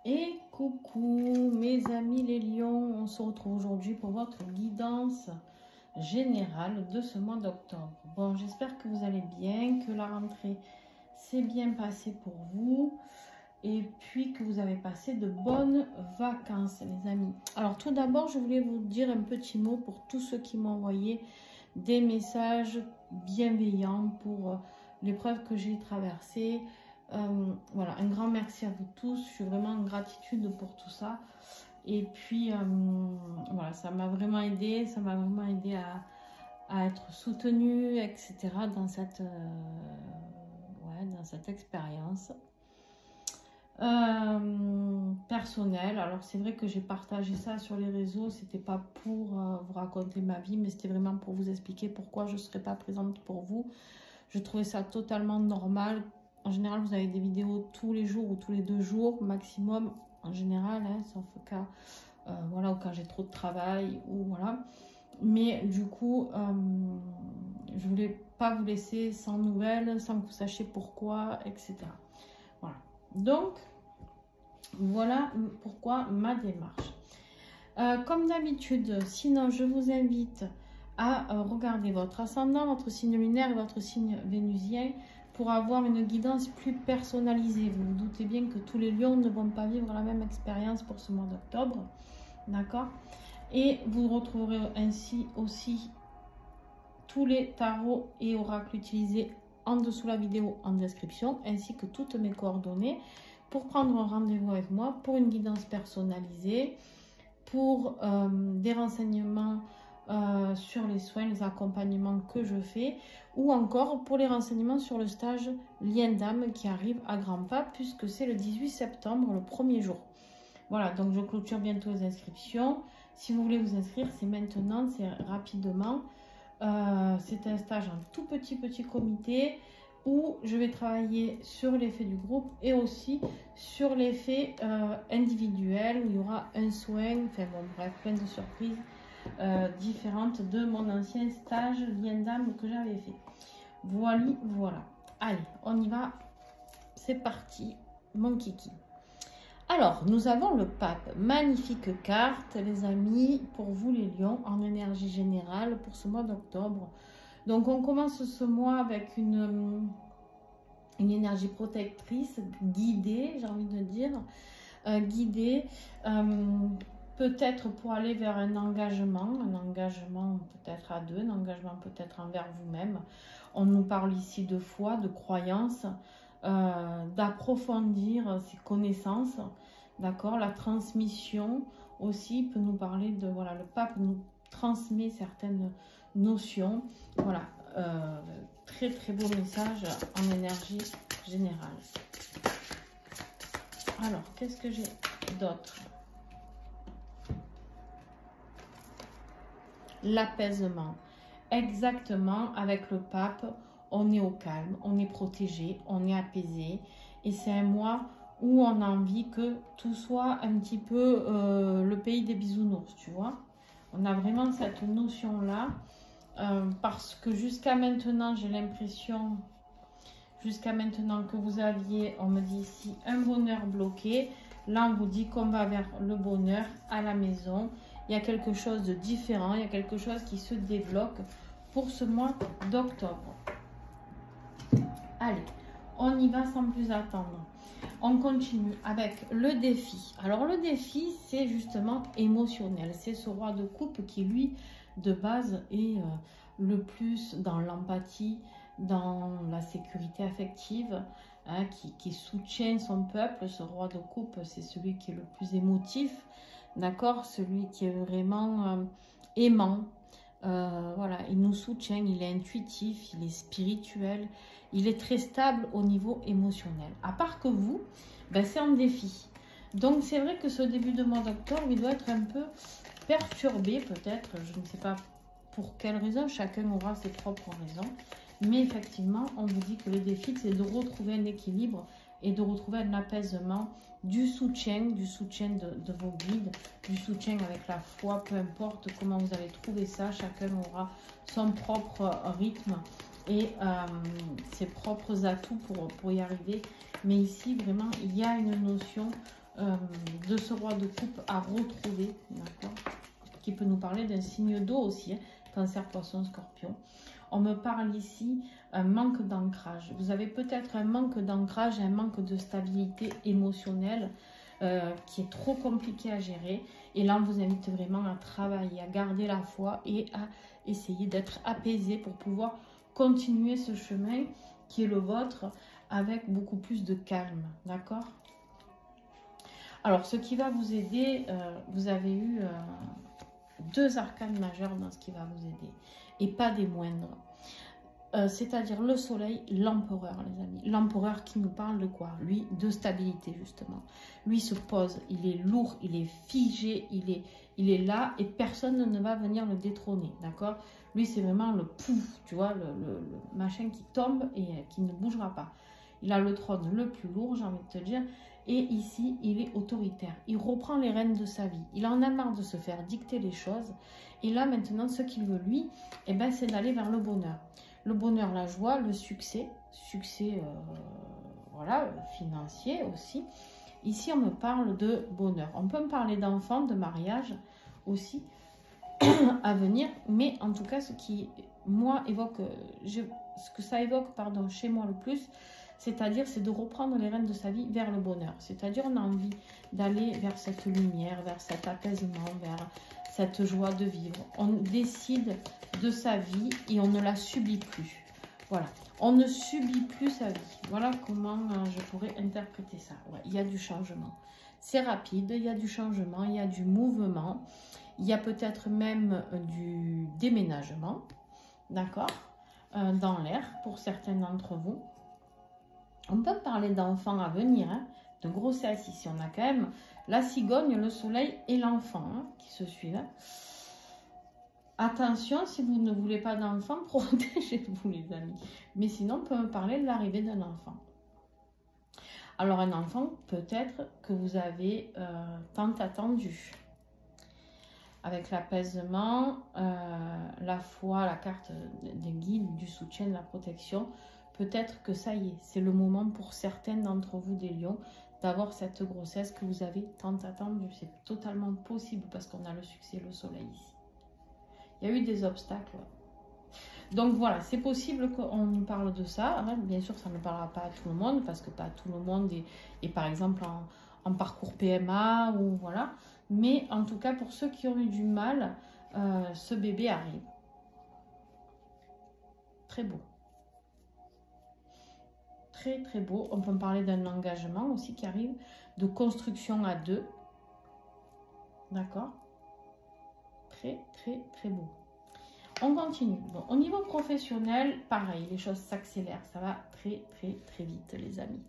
Et coucou mes amis les lions, on se retrouve aujourd'hui pour votre guidance générale de ce mois d'octobre. Bon, j'espère que vous allez bien, que la rentrée s'est bien passée pour vous et puis que vous avez passé de bonnes vacances les amis. Alors tout d'abord, je voulais vous dire un petit mot pour tous ceux qui m'ont envoyé des messages bienveillants pour l'épreuve que j'ai traversée. Voilà, un grand merci à vous tous, je suis vraiment en gratitude pour tout ça et puis voilà, ça m'a vraiment aidé, à être soutenue, etc. dans cette expérience personnelle. Alors c'est vrai que j'ai partagé ça sur les réseaux, c'était pas pour vous raconter ma vie, mais c'était vraiment pour vous expliquer pourquoi je ne serais pas présente pour vous. Je trouvais ça totalement normal. En général, vous avez des vidéos tous les jours ou tous les 2 jours maximum, en général, hein, sauf cas, voilà, ou quand j'ai trop de travail, ou voilà. Mais du coup, je voulais pas vous laisser sans nouvelles, sans que vous sachiez pourquoi, etc. Voilà. Donc, voilà pourquoi ma démarche. Comme d'habitude, sinon, je vous invite à regarder votre ascendant, votre signe lunaire et votre signe vénusien pour avoir une guidance plus personnalisée. Vous vous doutez bien que tous les lions ne vont pas vivre la même expérience pour ce mois d'octobre. D'accord? Et vous retrouverez ainsi aussi tous les tarots et oracles utilisés en dessous de la vidéo en description, ainsi que toutes mes coordonnées pour prendre un rendez-vous avec moi pour une guidance personnalisée, pour des renseignements sur les soins, les accompagnements que je fais, ou encore pour les renseignements sur le stage Lien d'âme qui arrive à grands pas, puisque c'est le 18 septembre, le premier jour. Voilà, donc je clôture bientôt les inscriptions. Si vous voulez vous inscrire, c'est maintenant, c'est rapidement. C'est un stage en tout petit comité où je vais travailler sur l'effet du groupe et aussi sur l'effet individuel, où il y aura un soin, enfin bon bref, plein de surprises différentes de mon ancien stage Lien d'âme que j'avais fait. Voilà. Allez, on y va. C'est parti, mon kiki. Alors, nous avons le pape. Magnifique carte, les amis, pour vous les lions, en énergie générale pour ce mois d'octobre. Donc, on commence ce mois avec une énergie protectrice, guidée, j'ai envie de dire, guidée, peut-être pour aller vers un engagement peut-être à deux, un engagement peut-être envers vous-même. On nous parle ici de foi, de croyance, d'approfondir ses connaissances, d'accord. La transmission aussi peut nous parler de, voilà, le pape nous transmet certaines notions, voilà. Très beau message en énergie générale. Alors, qu'est-ce que j'ai d'autre? L'apaisement. Exactement, avec le pape, on est au calme, on est protégé, on est apaisé. Et c'est un mois où on a envie que tout soit un petit peu le pays des bisounours, tu vois. On a vraiment cette notion-là. Parce que jusqu'à maintenant, j'ai l'impression, que vous aviez, on me dit ici, un bonheur bloqué. Là, on vous dit qu'on va vers le bonheur à la maison. Il y a quelque chose de différent, il y a quelque chose qui se débloque pour ce mois d'octobre. Allez, on y va sans plus attendre. On continue avec le défi. Alors, le défi, c'est justement émotionnel. C'est ce roi de coupe qui, lui, de base, est le plus dans l'empathie, dans la sécurité affective, hein, qui soutient son peuple. Ce roi de coupe, c'est celui qui est le plus émotif, d'accord, celui qui est vraiment aimant. Voilà, il nous soutient, il est intuitif, il est spirituel, il est très stable au niveau émotionnel. À part que vous, ben, c'est un défi. Donc c'est vrai que ce début de mois d'octobre, il doit être un peu perturbé peut-être, je ne sais pas pour quelle raison, chacun aura ses propres raisons. Mais effectivement, on vous dit que le défi, c'est de retrouver un équilibre et de retrouver un apaisement, du soutien de vos guides, du soutien avec la foi, peu importe comment vous allez trouver ça, chacun aura son propre rythme et ses propres atouts pour y arriver. Mais ici, vraiment, il y a une notion de ce roi de coupe à retrouver, d'accord, qui peut nous parler d'un signe d'eau aussi, hein, Cancer, Poisson, Scorpion. On me parle ici un manque d'ancrage. Vous avez peut-être un manque d'ancrage, un manque de stabilité émotionnelle qui est trop compliqué à gérer. Et là, on vous invite vraiment à travailler, à garder la foi et à essayer d'être apaisé pour pouvoir continuer ce chemin qui est le vôtre avec beaucoup plus de calme, d'accord? Alors, ce qui va vous aider, vous avez eu deux arcanes majeures dans ce qui va vous aider, et pas des moindres. C'est-à-dire le soleil, l'empereur, les amis. L'empereur qui nous parle de quoi? Lui, de stabilité, justement. Lui se pose, il est lourd, il est figé, il est là et personne ne va venir le détrôner, d'accord? Lui, c'est vraiment le pouf, tu vois, le machin qui tombe et qui ne bougera pas. Il a le trône le plus lourd, j'ai envie de te dire. Et ici, il est autoritaire. Il reprend les rênes de sa vie. Il en a marre de se faire dicter les choses. Et là, maintenant, ce qu'il veut, lui, eh ben, c'est d'aller vers le bonheur. Le bonheur, la joie, le succès. Succès, voilà, financier aussi. Ici, on me parle de bonheur. On peut me parler d'enfants, de mariage aussi à venir. Mais en tout cas, ce qui, moi, évoque, ce que ça évoque, pardon, chez moi le plus, c'est-à-dire, c'est de reprendre les rênes de sa vie vers le bonheur. C'est-à-dire, on a envie d'aller vers cette lumière, vers cet apaisement, vers cette joie de vivre. On décide de sa vie et on ne la subit plus. Voilà, on ne subit plus sa vie. Voilà comment je pourrais interpréter ça. Ouais, il y a du changement. C'est rapide, il y a du changement, il y a du mouvement. Il y a peut-être même du déménagement, d'accord, dans l'air pour certains d'entre vous. On peut parler d'enfants à venir, hein, de grossesse ici. On a quand même la cigogne, le soleil et l'enfant hein, qui se suivent. Hein. Attention, si vous ne voulez pas d'enfant, protégez-vous les amis. Mais sinon, on peut me parler de l'arrivée d'un enfant. Alors un enfant, peut-être que vous avez tant attendu. Avec l'apaisement, la foi, la carte des guides, du soutien, de la protection, peut-être que ça y est, c'est le moment pour certains d'entre vous des lions d'avoir cette grossesse que vous avez tant attendue. C'est totalement possible parce qu'on a le succès, le soleil ici. Il y a eu des obstacles. Donc voilà, c'est possible qu'on nous parle de ça. Hein. Bien sûr, ça ne parlera pas à tout le monde parce que pas tout le monde est par exemple en parcours PMA ou voilà. Mais en tout cas, pour ceux qui ont eu du mal, ce bébé arrive. Très beau. Très très beau. On peut me parler d'un engagement aussi qui arrive, de construction à deux. D'accord? Très très très beau. On continue. Bon, au niveau professionnel, pareil, les choses s'accélèrent. Ça va très très très vite les amis.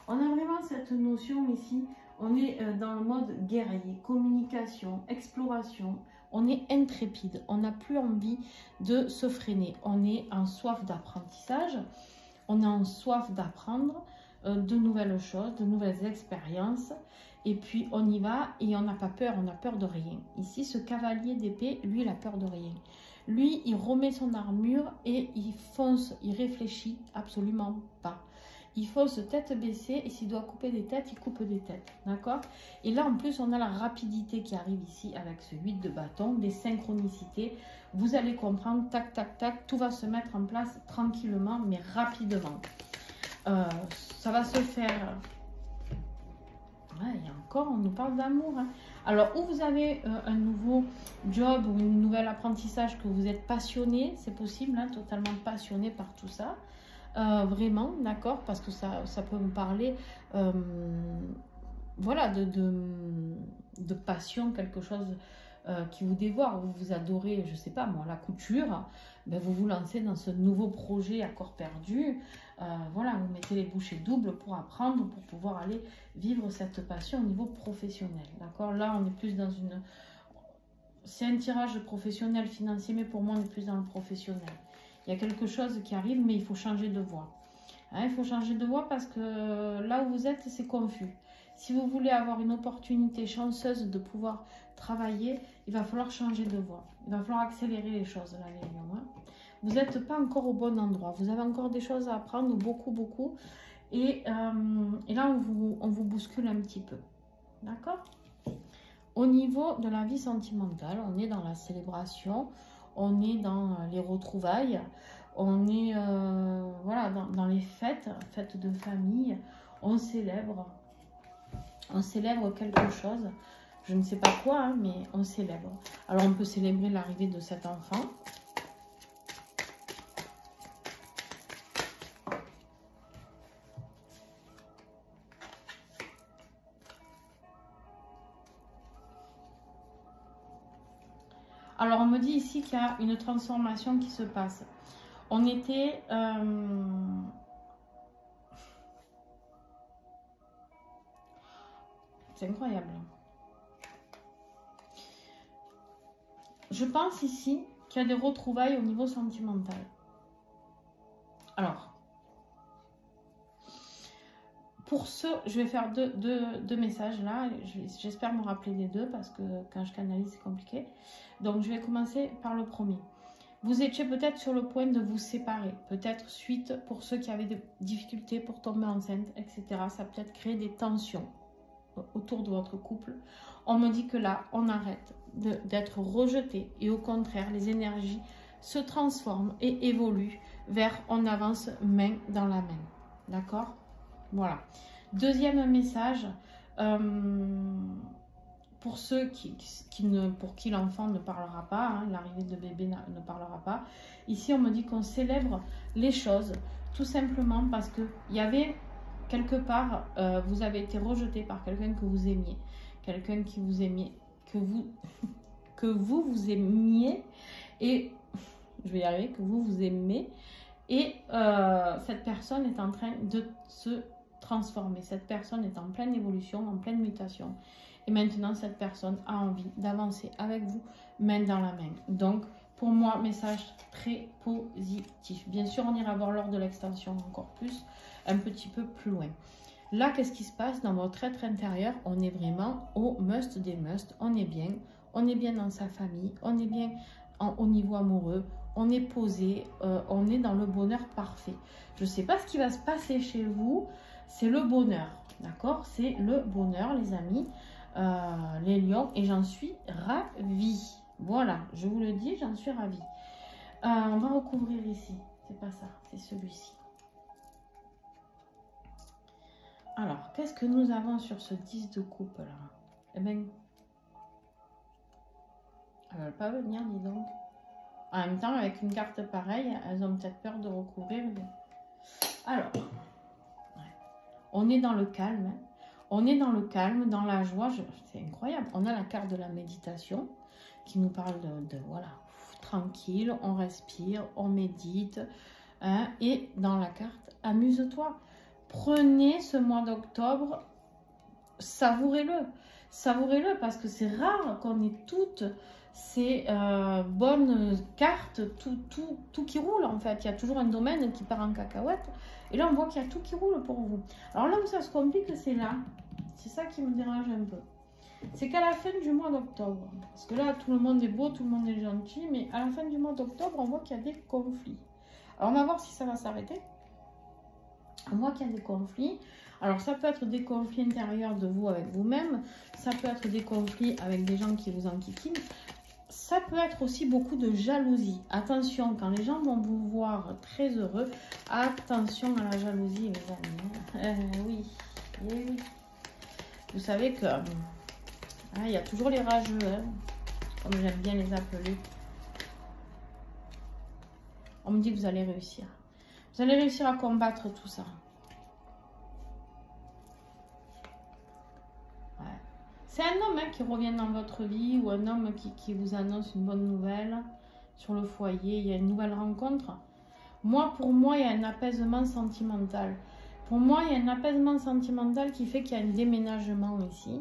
On a vraiment cette notion ici. On est dans le mode guerrier, communication, exploration. On est intrépide. On n'a plus envie de se freiner. On est en soif d'apprentissage. On a en soif d'apprendre de nouvelles choses, de nouvelles expériences. Et puis, on y va et on n'a pas peur. On n'a peur de rien. Ici, ce cavalier d'épée, lui, il a peur de rien. Lui, il remet son armure et il fonce. Il réfléchit absolument pas. Il fonce tête baissée et s'il doit couper des têtes, il coupe des têtes. D'accord? Et là, en plus, on a la rapidité qui arrive ici avec ce 8 de bâton, des synchronicités. Vous allez comprendre, tac, tac, tac, tout va se mettre en place tranquillement, mais rapidement. Ça va se faire... Ouais, et encore, on nous parle d'amour. Hein. Alors, où vous avez un nouveau job ou un nouvel apprentissage que vous êtes passionné, c'est possible, hein, totalement passionné par tout ça. Vraiment, d'accord, parce que ça peut me parler voilà, de passion, quelque chose qui vous dévore. Vous adorez, je sais pas moi, la couture, ben vous vous lancez dans ce nouveau projet à corps perdu. Voilà, vous mettez les bouchées doubles pour apprendre, pour pouvoir aller vivre cette passion au niveau professionnel. D'accord, là on est plus dans une... C'est un tirage professionnel financier, mais pour moi on est plus dans le professionnel. Il y a quelque chose qui arrive, mais il faut changer de voie. Hein, il faut changer de voie parce que là où vous êtes, c'est confus. Si vous voulez avoir une opportunité chanceuse de pouvoir travailler, il va falloir changer de voie. Il va falloir accélérer les choses, là, les lions. Hein. Vous n'êtes pas encore au bon endroit. Vous avez encore des choses à apprendre, beaucoup, beaucoup. Et là, on vous bouscule un petit peu. D'accord? Au niveau de la vie sentimentale, on est dans la célébration, on est dans les retrouvailles, on est voilà, dans les fêtes de famille, on célèbre quelque chose. Je ne sais pas quoi, hein, mais on célèbre. Alors, on peut célébrer l'arrivée de cet enfant. Alors, on me dit ici qu'il y a une transformation qui se passe. On était... C'est incroyable. Je pense ici qu'il y a des retrouvailles au niveau sentimental. Alors, pour ce, je vais faire deux messages là. J'espère me rappeler des deux parce que quand je canalise, c'est compliqué. Donc, je vais commencer par le premier. Vous étiez peut-être sur le point de vous séparer. Peut-être suite pour ceux qui avaient des difficultés pour tomber enceinte, etc. Ça a peut-être créé des tensions autour de votre couple. On me dit que là, on arrête d'être rejeté et au contraire, les énergies se transforment et évoluent vers on avance main dans la main. D'accord? Voilà. Deuxième message, pour ceux pour qui l'enfant ne parlera pas, hein, l'arrivée de bébé ne parlera pas. Ici, on me dit qu'on célèbre les choses tout simplement parce qu'il y avait quelque part, vous avez été rejeté par quelqu'un que vous aimiez, quelqu'un qui vous aimait, que vous aimiez, et je vais y arriver, que vous aimez, et cette personne est en train de se transformer, cette personne est en pleine évolution, en pleine mutation, et maintenant cette personne a envie d'avancer avec vous, main dans la main. Donc pour moi, message très positif. Bien sûr, on ira voir lors de l'extension encore plus, un petit peu plus loin. Là, qu'est-ce qui se passe dans votre être intérieur? On est vraiment au must des must. On est bien dans sa famille, on est bien au niveau amoureux, on est posé, on est dans le bonheur parfait. Je ne sais pas ce qui va se passer chez vous, c'est le bonheur, d'accord? C'est le bonheur, les amis, les lions, et j'en suis ravie. Voilà, je vous le dis, j'en suis ravie. On va recouvrir ici, c'est pas ça, c'est celui-ci. Alors, qu'est-ce que nous avons sur ce 10 de coupe là? Eh bien, elles ne veulent pas venir, dis donc. En même temps, avec une carte pareille, elles ont peut-être peur de recouvrir. Alors, ouais. On est dans le calme. Hein. On est dans le calme, dans la joie. C'est incroyable. On a la carte de la méditation qui nous parle de voilà, tranquille, on respire, on médite. Hein, et dans la carte, amuse-toi. Prenez ce mois d'octobre, savourez-le. Savourez-le parce que c'est rare qu'on ait toutes ces bonnes cartes, tout qui roule en fait. Il y a toujours un domaine qui part en cacahuète. Et là, on voit qu'il y a tout qui roule pour vous. Alors là où ça se complique, c'est là. C'est ça qui me dérange un peu. C'est qu'à la fin du mois d'octobre, parce que là, tout le monde est beau, tout le monde est gentil, mais à la fin du mois d'octobre, on voit qu'il y a des conflits. Alors, on va voir si ça va s'arrêter. On voit qu'il y a des conflits. Alors, ça peut être des conflits intérieurs de vous avec vous-même. Ça peut être des conflits avec des gens qui vous enquiquinent. Ça peut être aussi beaucoup de jalousie. Attention, quand les gens vont vous voir très heureux, attention à la jalousie, les amis. Oui, oui. Vous savez que il y a toujours les rageux, hein, comme j'aime bien les appeler. On me dit que vous allez réussir. Vous allez réussir à combattre tout ça. Ouais. C'est un homme hein, qui revient dans votre vie ou un homme qui vous annonce une bonne nouvelle sur le foyer. Il y a une nouvelle rencontre. Pour moi, il y a un apaisement sentimental. Pour moi, il y a un apaisement sentimental qui fait qu'il y a un déménagement ici.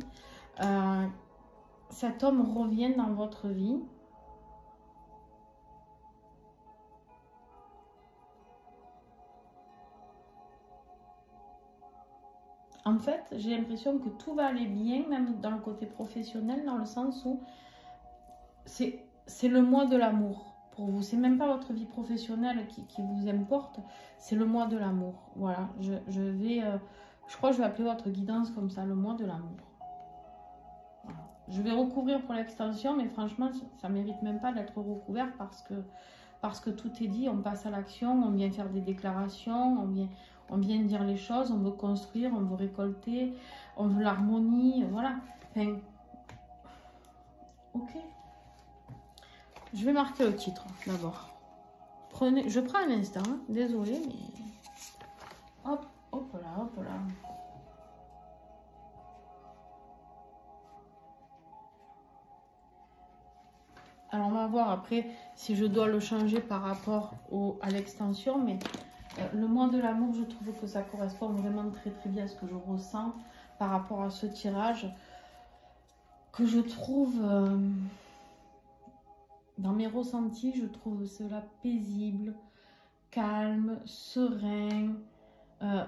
Cet homme revient dans votre vie. En fait, j'ai l'impression que tout va aller bien, même dans le côté professionnel, dans le sens où c'est le mois de l'amour pour vous. C'est même pas votre vie professionnelle qui vous importe, c'est le mois de l'amour. Voilà, je crois que je vais appeler votre guidance comme ça, le mois de l'amour. Je vais recouvrir pour l'extension, mais franchement, ça ne mérite même pas d'être recouvert parce que tout est dit. On passe à l'action, on vient faire des déclarations, on vient dire les choses, on veut construire, on veut récolter, on veut l'harmonie, voilà. Enfin, ok. Je vais marquer le titre d'abord. Je prends un instant, hein. Désolée, mais hop, hop là, hop là. Alors, on va voir après si je dois le changer par rapport à l'extension. Mais le mois de l'amour, je trouve que ça correspond vraiment très très bien à ce que je ressens par rapport à ce tirage. Que je trouve, dans mes ressentis, je trouve cela paisible, calme, serein.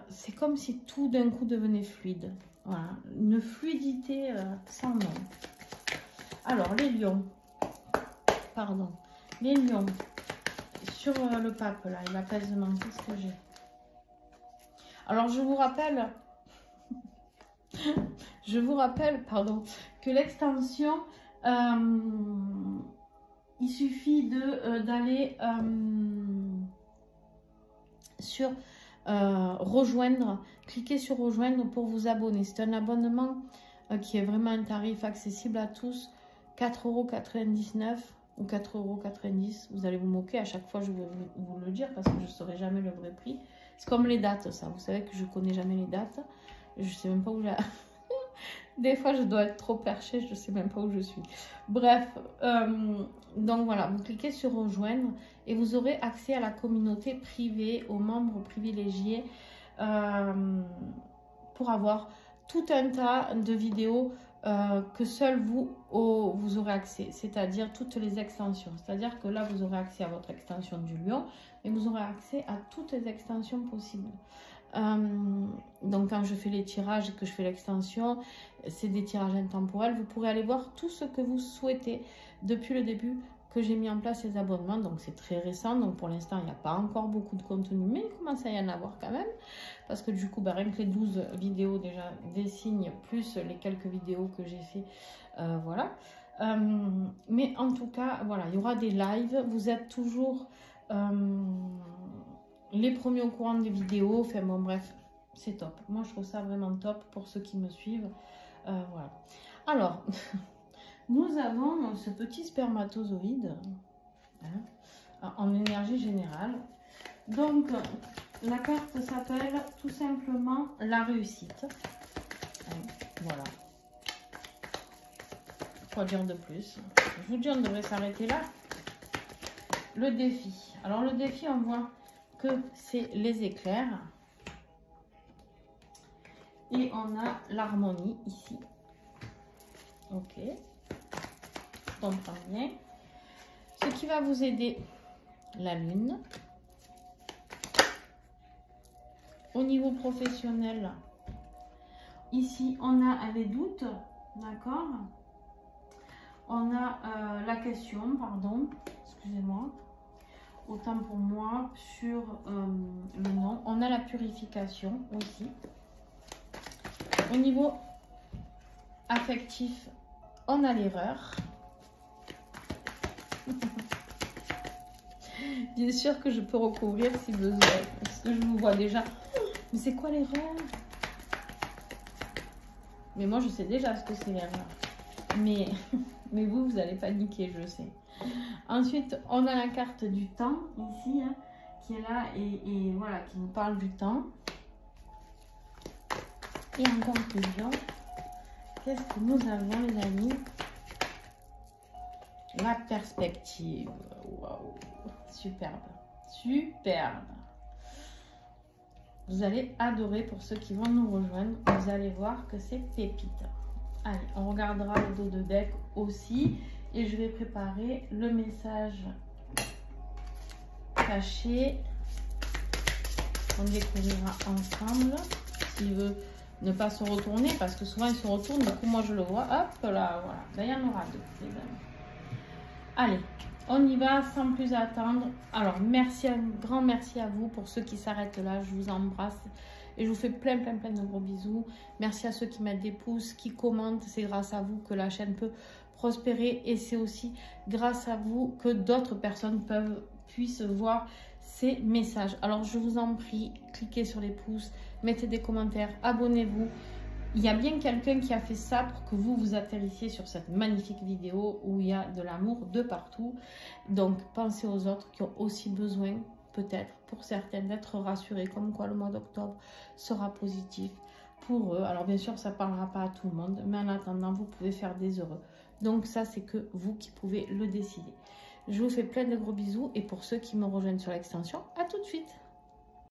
C'est comme si tout d'un coup devenait fluide. Voilà, une fluidité sans nom. Alors, les lions. Pardon, les lions, sur le pape, là, il apaisement, qu'est-ce que j'ai? Alors, je vous rappelle, pardon, que l'extension, il suffit d'aller sur rejoindre, cliquez sur rejoindre pour vous abonner. C'est un abonnement qui est vraiment un tarif accessible à tous, 4,99 € ou 4,90 €. Vous allez vous moquer, à chaque fois je vais vous le dire parce que je ne saurai jamais le vrai prix. C'est comme les dates, ça. Vous savez que je ne connais jamais les dates. Je ne sais même pas où j'ai... Des fois, je dois être trop perchée, je ne sais même pas où je suis. Bref, donc voilà, vous cliquez sur rejoindre et vous aurez accès à la communauté privée, aux membres privilégiés pour avoir tout un tas de vidéos que seul vous aurez accès, c'est-à-dire toutes les extensions. C'est-à-dire que là, vous aurez accès à votre extension du lion, et vous aurez accès à toutes les extensions possibles. Donc, quand je fais les tirages et que je fais l'extension, c'est des tirages intemporels. Vous pourrez aller voir tout ce que vous souhaitez depuis le début que j'ai mis en place les abonnements. Donc, c'est très récent. Donc, pour l'instant, il n'y a pas encore beaucoup de contenu, mais il commence à y en avoir quand même. Parce que du coup, bah, rien que les 12 vidéos déjà des signes, plus les quelques vidéos que j'ai fait, voilà. Mais en tout cas, voilà, il y aura des lives. Vous êtes toujours les premiers au courant des vidéos. Enfin bon, bref, c'est top. Moi, je trouve ça vraiment top pour ceux qui me suivent. Voilà. Alors, nous avons ce petit spermatozoïde hein, en énergie générale. Donc, la carte s'appelle tout simplement la réussite. Voilà. Quoi dire de plus? Je vous dis, on devrait s'arrêter là. Le défi. Alors, le défi, on voit que c'est les éclairs. Et on a l'harmonie ici. Ok. Je comprends bien. Ce qui va vous aider, la lune. Au niveau professionnel, ici, on a les doutes, d'accord? On a la question, pardon, excusez-moi. Autant pour moi, sur le nom. On a la purification aussi. Au niveau affectif, on a l'erreur. Bien sûr que je peux recouvrir si besoin, parce que je vous vois déjà. Mais c'est quoi l'erreur? Mais moi, je sais déjà ce que c'est l'erreur. Mais vous allez paniquer, je sais. Ensuite, on a la carte du temps, ici, hein, qui est là et voilà, qui nous parle du temps. Et en conclusion, qu'est-ce que nous avons, les amis? La perspective. Waouh! Superbe. Superbe. Vous allez adorer pour ceux qui vont nous rejoindre. Vous allez voir que c'est pépite. Allez, on regardera le dos de deck aussi. Et je vais préparer le message caché. On découvrira ensemble. S'il veut ne pas se retourner, parce que souvent il se retourne. Du coup, moi je le vois. Hop là, voilà. Ben, il y en aura deux, les amis. Allez, on y va sans plus attendre. Alors, merci, un grand merci à vous pour ceux qui s'arrêtent là. Je vous embrasse Et je vous fais plein de gros bisous. Merci à ceux qui mettent des pouces, qui commentent. C'est grâce à vous que la chaîne peut prospérer. Et c'est aussi grâce à vous que d'autres personnes puissent voir ces messages. Alors je vous en prie, cliquez sur les pouces, mettez des commentaires, abonnez-vous. Il y a bien quelqu'un qui a fait ça pour que vous atterrissiez sur cette magnifique vidéo où il y a de l'amour de partout. Donc pensez aux autres qui ont aussi besoin, peut-être pour certaines, d'être rassurés, comme quoi le mois d'octobre sera positif pour eux. Alors bien sûr, ça ne parlera pas à tout le monde, mais en attendant, vous pouvez faire des heureux. Donc ça, c'est que vous qui pouvez le décider. Je vous fais plein de gros bisous et pour ceux qui me rejoignent sur l'extension, à tout de suite.